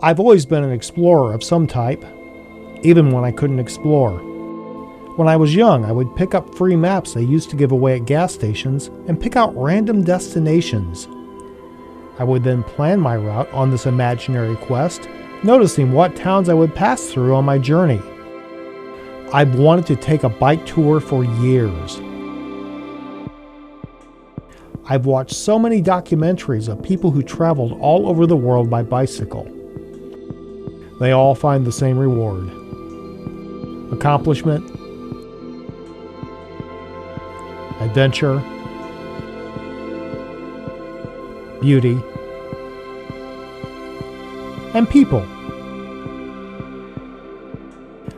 I've always been an explorer of some type, even when I couldn't explore. When I was young, I would pick up free maps they used to give away at gas stations and pick out random destinations. I would then plan my route on this imaginary quest, noticing what towns I would pass through on my journey. I've wanted to take a bike tour for years. I've watched so many documentaries of people who traveled all over the world by bicycle. They all find the same reward: accomplishment, adventure, beauty, and people.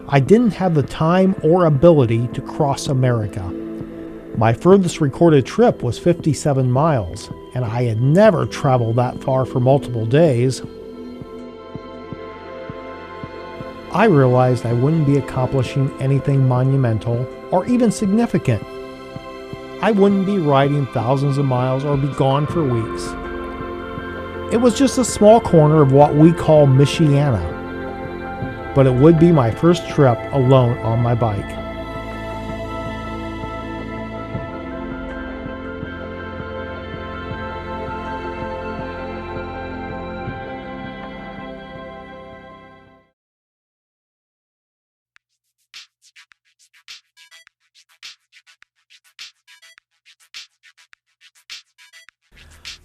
I didn't have the time or ability to cross America. My furthest recorded trip was 57 miles, and I had never traveled that far for multiple days. I realized I wouldn't be accomplishing anything monumental or even significant. I wouldn't be riding thousands of miles or be gone for weeks. It was just a small corner of what we call Michiana, but it would be my first trip alone on my bike.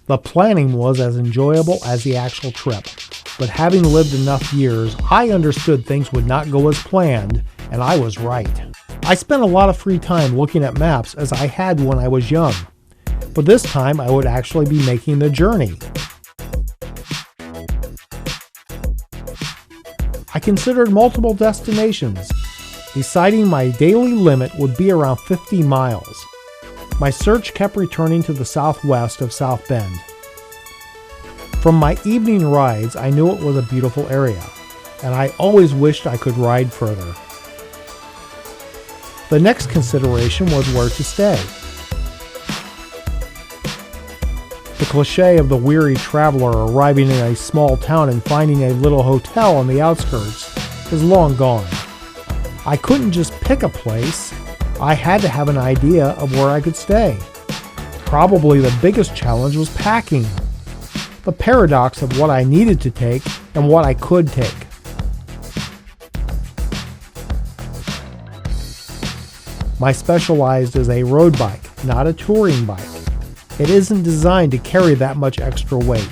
The planning was as enjoyable as the actual trip, but having lived enough years, I understood things would not go as planned, and I was right. I spent a lot of free time looking at maps as I had when I was young, but this time I would actually be making the journey. I considered multiple destinations, deciding my daily limit would be around 50 miles. My search kept returning to the southwest of South Bend. From my evening rides, I knew it was a beautiful area, and I always wished I could ride further. The next consideration was where to stay. The cliche of the weary traveler arriving in a small town and finding a little hotel on the outskirts is long gone. I couldn't just pick a place. I had to have an idea of where I could stay. Probably the biggest challenge was packing. The paradox of what I needed to take and what I could take. My Specialized is a road bike, not a touring bike. It isn't designed to carry that much extra weight.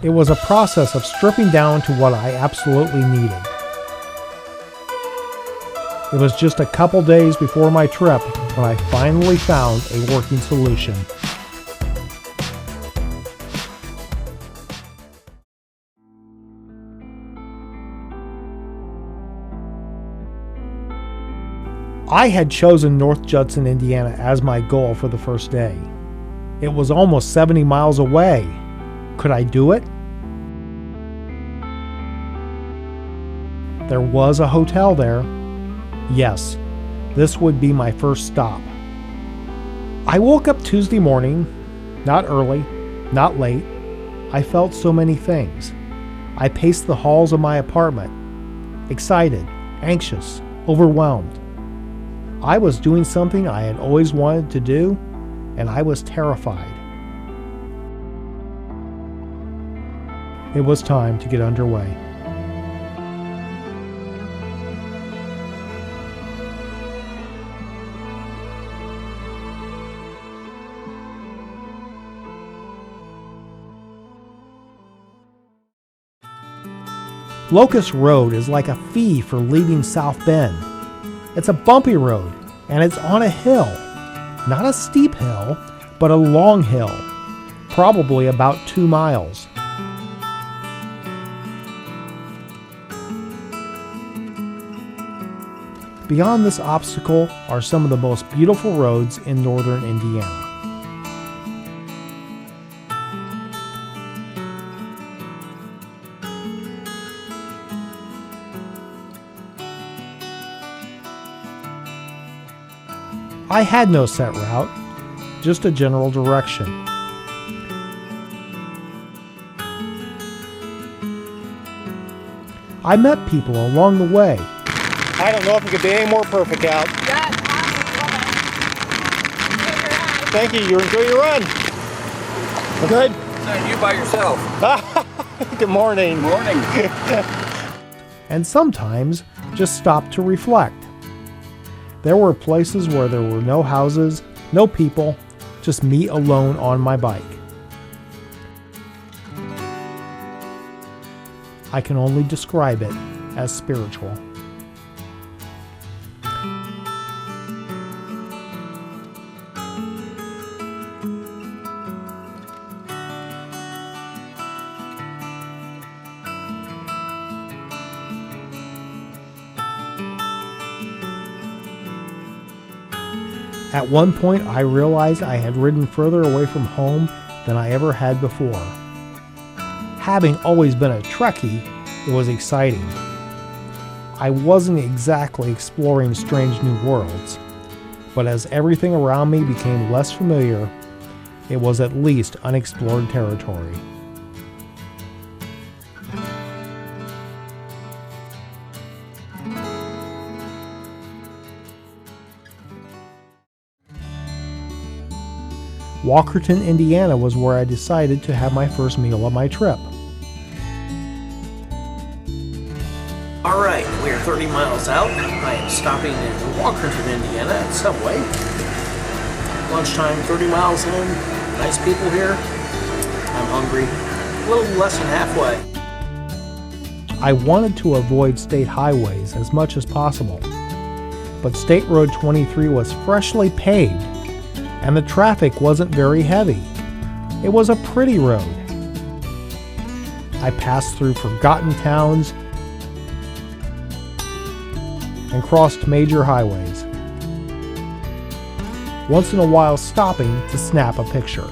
It was a process of stripping down to what I absolutely needed. It was just a couple days before my trip when I finally found a working solution. I had chosen North Judson, Indiana as my goal for the first day. It was almost 70 miles away. Could I do it? There was a hotel there. Yes, this would be my first stop. I woke up Tuesday morning, not early, not late. I felt so many things. I paced the halls of my apartment, excited, anxious, overwhelmed. I was doing something I had always wanted to do, and I was terrified. It was time to get underway. Locust Road is like a fee for leaving South Bend. It's a bumpy road, and it's on a hill. Not a steep hill, but a long hill, probably about 2 miles. Beyond this obstacle are some of the most beautiful roads in northern Indiana. I had no set route, just a general direction. I met people along the way. I don't know if it could be any more perfect out. Thank you. You enjoy your run. Good. And you by yourself. Good morning. Morning. And sometimes just stop to reflect. There were places where there were no houses, no people, just me alone on my bike. I can only describe it as spiritual. At one point, I realized I had ridden further away from home than I ever had before. Having always been a Trekkie, it was exciting. I wasn't exactly exploring strange new worlds, but as everything around me became less familiar, it was at least unexplored territory. Walkerton, Indiana was where I decided to have my first meal of my trip. Alright, we are 30 miles out. I am stopping in Walkerton, Indiana at Subway. Lunchtime, 30 miles in. Nice people here. I'm hungry. A little less than halfway. I wanted to avoid state highways as much as possible, but State Road 23 was freshly paved and the traffic wasn't very heavy. It was a pretty road. I passed through forgotten towns and crossed major highways, once in a while stopping to snap a picture.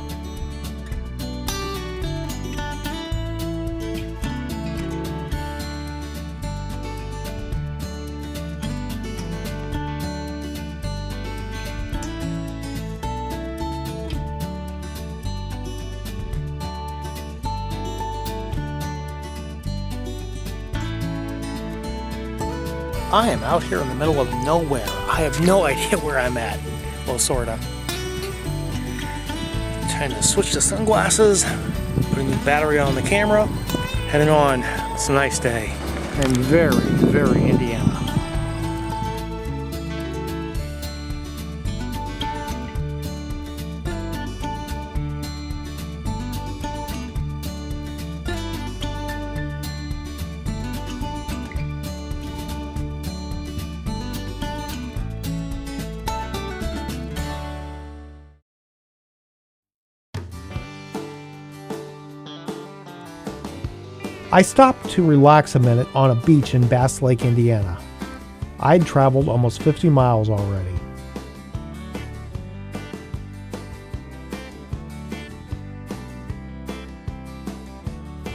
I am out here in the middle of nowhere. I have no idea where I'm at. Well, sorta. Trying to switch to sunglasses, putting the battery on the camera, heading on. It's a nice day. And very, very Indiana. I stopped to relax a minute on a beach in Bass Lake, Indiana. I'd traveled almost 50 miles already.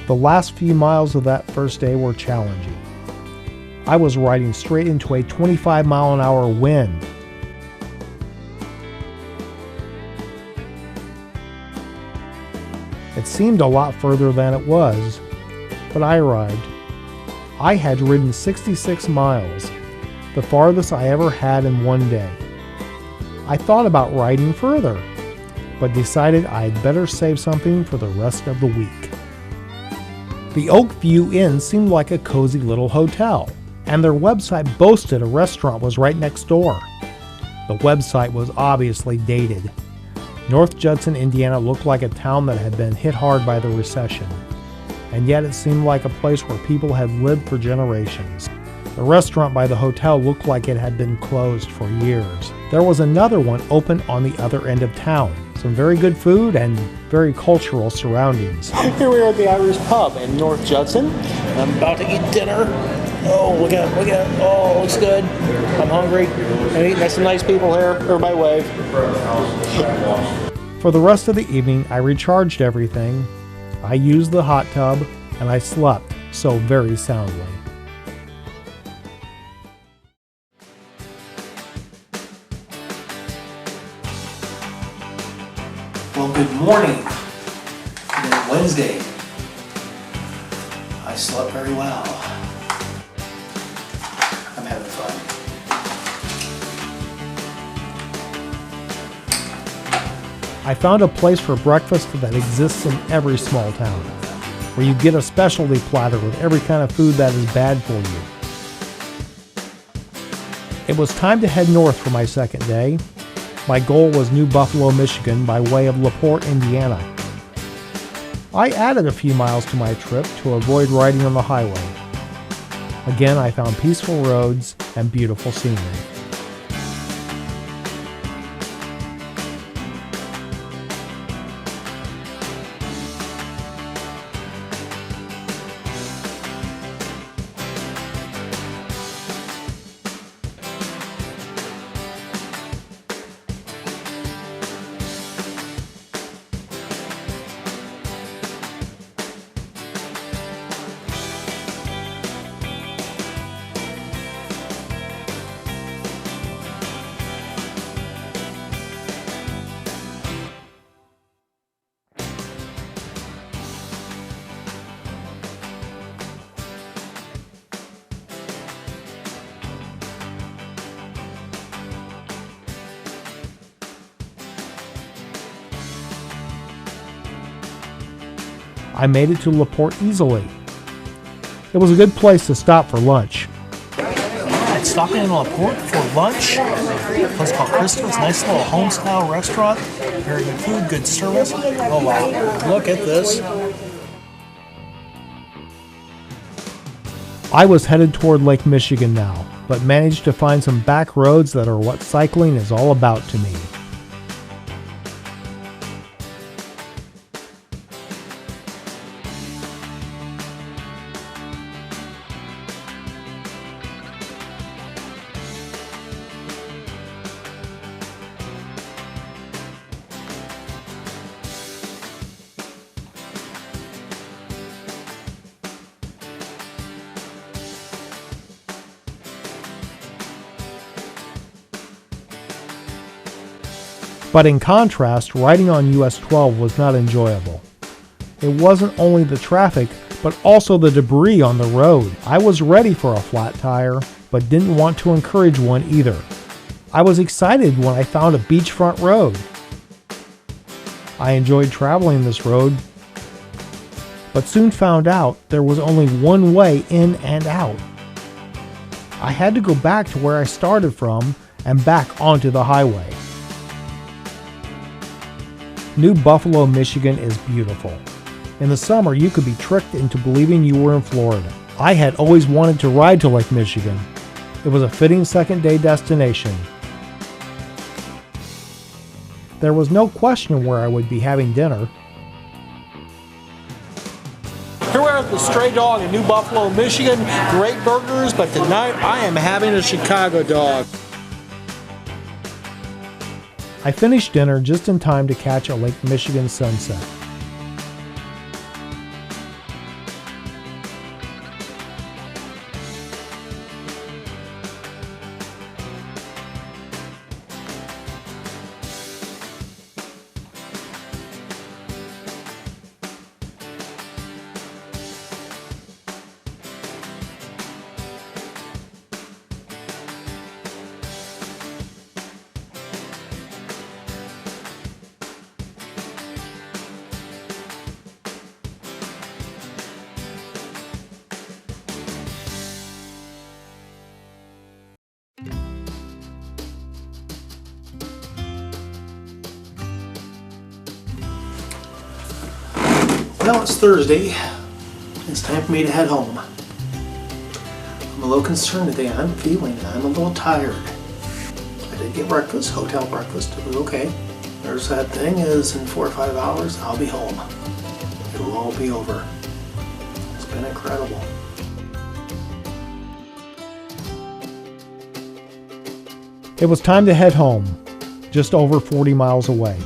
The last few miles of that first day were challenging. I was riding straight into a 25-mile-an-hour wind. It seemed a lot further than it was, but I arrived. I had ridden 66 miles, the farthest I ever had in one day. I thought about riding further, but decided I'd better save something for the rest of the week. The Oak View Inn seemed like a cozy little hotel, and their website boasted a restaurant was right next door. The website was obviously dated. North Judson, Indiana looked like a town that had been hit hard by the recession, and yet it seemed like a place where people had lived for generations. The restaurant by the hotel looked like it had been closed for years. There was another one open on the other end of town. Some very good food and very cultural surroundings. Here we are at the Irish Pub in North Judson. I'm about to eat dinner. Oh, look at it. Oh, looks good. I'm hungry. I'm eating. There's some nice people here. Everybody wave. For the rest of the evening, I recharged everything. I used the hot tub, and I slept so very soundly. Well, good morning. It's Wednesday. I slept very well. I'm having fun. I found a place for breakfast that exists in every small town, where you get a specialty platter with every kind of food that is bad for you. It was time to head north for my second day. My goal was New Buffalo, Michigan by way of LaPorte, Indiana. I added a few miles to my trip to avoid riding on the highway. Again, I found peaceful roads and beautiful scenery. I made it to LaPorte easily. It was a good place to stop for lunch. Alright, stopping in LaPorte for lunch. A place called Crystal's, nice little home-style restaurant. Very good food, good service. Oh wow, look at this. I was headed toward Lake Michigan now, but managed to find some back roads that are what cycling is all about to me. But in contrast, riding on US 12 was not enjoyable. It wasn't only the traffic, but also the debris on the road. I was ready for a flat tire, but didn't want to encourage one either. I was excited when I found a beachfront road. I enjoyed traveling this road, but soon found out there was only one way in and out. I had to go back to where I started from and back onto the highway. New Buffalo, Michigan is beautiful. In the summer, you could be tricked into believing you were in Florida. I had always wanted to ride to Lake Michigan. It was a fitting second-day destination. There was no question where I would be having dinner. Here we are at the Stray Dog in New Buffalo, Michigan. Great burgers, but tonight I am having a Chicago dog. I finished dinner just in time to catch a Lake Michigan sunset. Well, it's Thursday. It's time for me to head home. I'm a little concerned today. I'm a little tired. I did get breakfast, hotel breakfast. It was okay. Their sad thing is in 4 or 5 hours, I'll be home. It'll all be over. It's been incredible. It was time to head home, just over 40 miles away.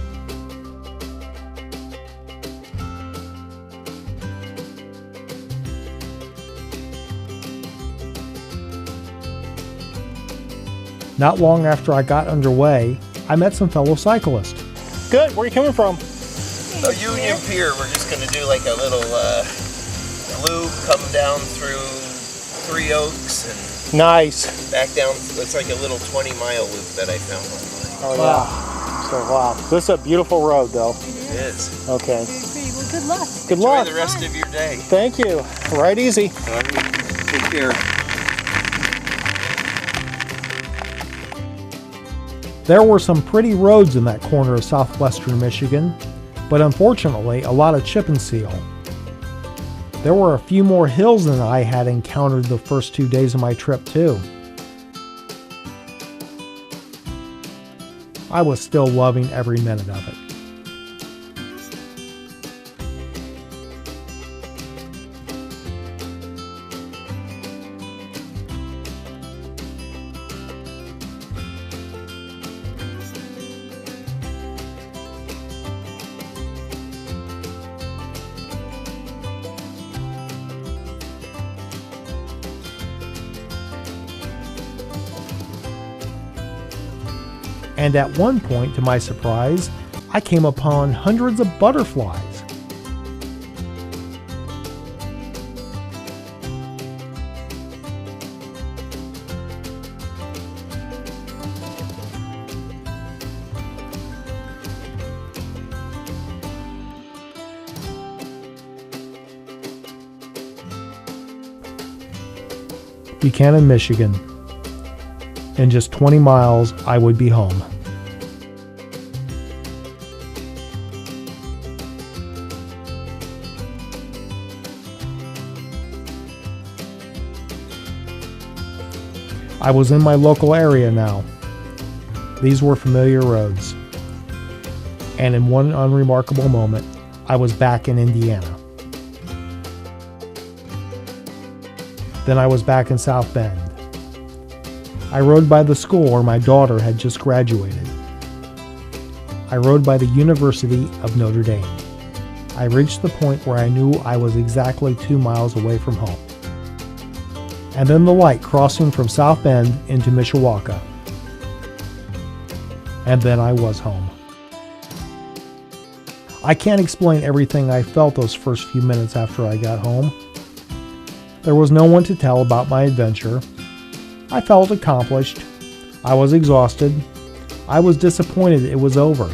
Not long after I got underway, I met some fellow cyclists. Good. Where are you coming from? So Union Pier, we're just going to do like a little loop, come down through Three Oaks Nice. Back down, it's like a little 20-mile loop that I found online. Oh yeah. So wow, this is a beautiful road though. It is. Okay. Well, good luck. Good Enjoy luck. the rest of your day. Thank you. Ride easy. All right. Take care. There were some pretty roads in that corner of southwestern Michigan, but unfortunately a lot of chip and seal. There were a few more hills than I had encountered the first 2 days of my trip too. I was still loving every minute of it. And at one point, to my surprise, I came upon hundreds of butterflies. Buchanan, Michigan. In just 20 miles, I would be home. I was in my local area now. These were familiar roads. And in one unremarkable moment, I was back in Indiana. Then I was back in South Bend. I rode by the school where my daughter had just graduated. I rode by the University of Notre Dame. I reached the point where I knew I was exactly 2 miles away from home. And then the light crossing from South Bend into Mishawaka. And then I was home. I can't explain everything I felt those first few minutes after I got home. There was no one to tell about my adventure. I felt accomplished. I was exhausted. I was disappointed it was over.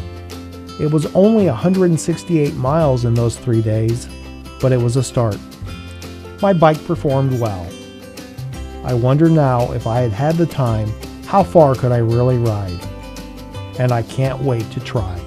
It was only 168 miles in those 3 days, but it was a start. My bike performed well. I wonder now, if I had had the time, how far could I really ride? And I can't wait to try.